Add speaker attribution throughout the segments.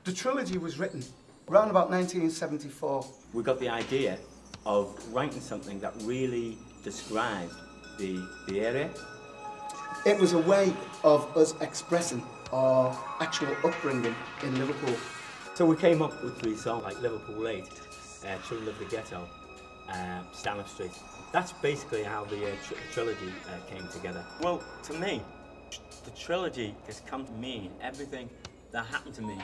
Speaker 1: The trilogy was written around about 1974.
Speaker 2: We got the idea of writing something that really described the area.
Speaker 1: It was a way of us expressing our actual upbringing in Liverpool.
Speaker 2: So we came up with 3 songs like Liverpool 8, Children of the Ghetto, Stanhope Street. That's basically how the trilogy came together. Well, to me, the trilogy has come to mean everything that happened to me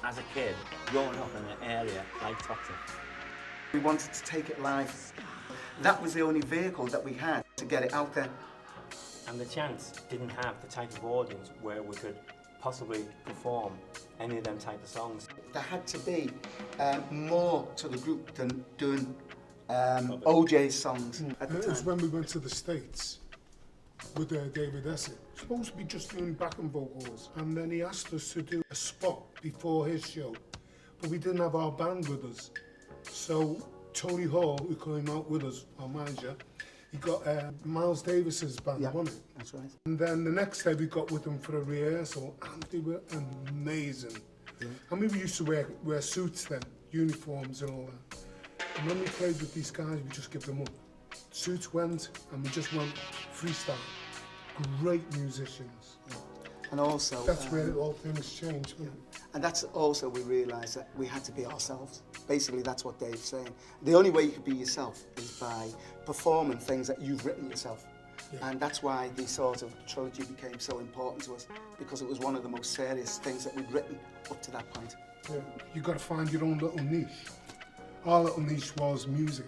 Speaker 2: as a kid growing up in an area like Toxteth.
Speaker 1: We wanted to take it live. That was the only vehicle that we had to get it out there.
Speaker 2: And the Chance didn't have the type of audience where we could possibly perform any of them type of songs.
Speaker 1: There had to be more to the group than doing OJ's songs at the
Speaker 3: It was
Speaker 1: time.
Speaker 3: when we went to the States with David Essex. Supposed to be just doing backing vocals, and then he asked us to do a spot before his show, but we didn't have our band with us. So Tony Hall, who came out with us, our manager, he got Miles Davis's band, wasn't it?
Speaker 1: That's right.
Speaker 3: And then the next day we got with them for a rehearsal, and they were amazing.
Speaker 1: Yeah.
Speaker 3: And we used to wear suits then, uniforms and all that. And when we played with these guys, we just give them up. Suits went, and we just went freestyle. Great musicians.
Speaker 1: Yeah. And also...
Speaker 3: That's where all things changed.
Speaker 1: Yeah. And that's also we realised that we had to be ourselves. Basically, that's what Dave's saying. The only way you can be yourself is by performing things that you've written yourself. Yeah. And that's why the sort of trilogy became so important to us, because it was one of the most serious things that we'd written up to that point.
Speaker 3: Yeah. You've got to find your own little niche. Our little niche was music.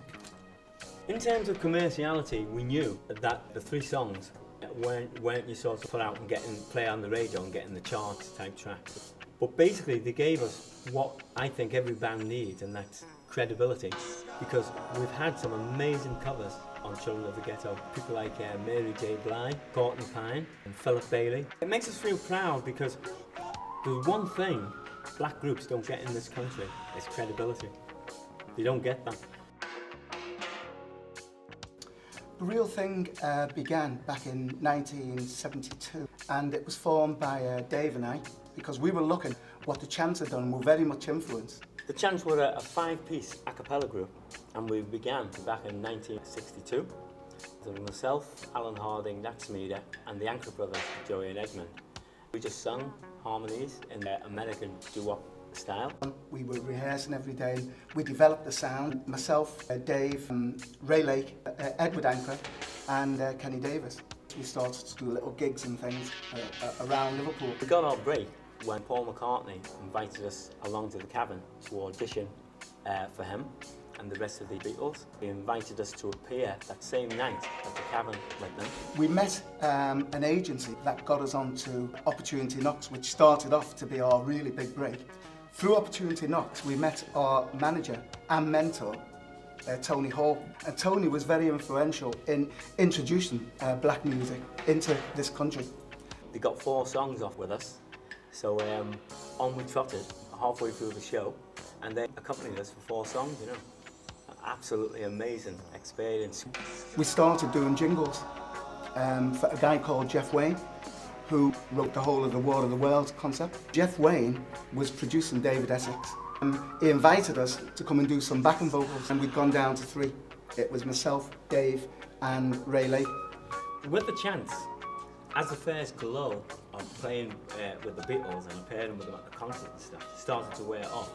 Speaker 2: In terms of commerciality, we knew that the 3 songs weren't you sort of put out and play on the radio and get in the charts type tracks. But basically they gave us what I think every band needs, and that's credibility. Because we've had some amazing covers on Children of the Ghetto. People like Mary J. Blige, Courtney Pine and Philip Bailey. It makes us feel proud because there's one thing black groups don't get in this country, is credibility. They don't get that.
Speaker 1: The real thing began back in 1972, and it was formed by Dave and I, because we were looking what the Chance had done and were very much influenced.
Speaker 2: The Chance were a 5-piece a cappella group, and we began back in 1962. There was myself, Alan Harding, Nat Smeeder, and the Anchor Brothers, Joey and Edmund. We just sung harmonies in the American doo-wop style.
Speaker 1: We were rehearsing every day. We developed the sound. Myself, Dave, Ray Lake, Edward Anchor, and Kenny Davis. We started to do little gigs and things around Liverpool.
Speaker 2: We got our break when Paul McCartney invited us along to the Cavern to audition for him and the rest of the Beatles. He invited us to appear that same night at the Cavern with them.
Speaker 1: We met an agency that got us onto Opportunity Knocks, which started off to be our really big break. Through Opportunity Knocks, we met our manager and mentor, Tony Hall. And Tony was very influential in introducing black music into this country.
Speaker 2: They got 4 songs off with us, so on we trotted halfway through the show, and they accompanied us for 4 songs, you know. An absolutely amazing experience.
Speaker 1: We started doing jingles for a guy called Jeff Wayne, who wrote the whole of the War of the Worlds concept. Jeff Wayne was producing David Essex. He invited us to come and do some backing vocals, and we'd gone down to 3. It was myself, Dave, and Ray Lake.
Speaker 2: With the Chance, as the first glow of playing with the Beatles and pairing with them at the concert and stuff started to wear off,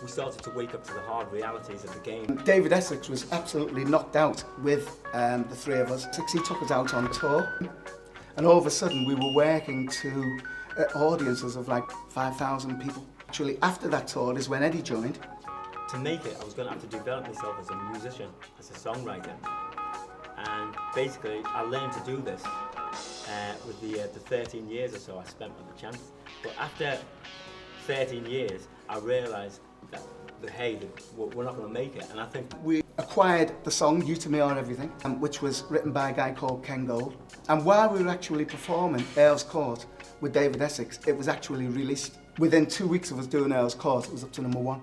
Speaker 2: we started to wake up to the hard realities of the game.
Speaker 1: David Essex was absolutely knocked out with the 3 of us. He took us out on tour, and all of a sudden we were working to audiences of like 5,000 people. Actually, after that tour is when Eddie joined.
Speaker 2: To make it, I was going to have to develop myself as a musician, as a songwriter. And basically, I learned to do this with the 13 years or so I spent with the Chance. But after 13 years, I realised that, hey, we're not going to make it. And I think
Speaker 1: we acquired the song You To Me Are Everything, which was written by a guy called Ken Gold. And while we were actually performing Earl's Court with David Essex, it was actually released. Within 2 weeks of us doing Earl's Court, it was up to #1.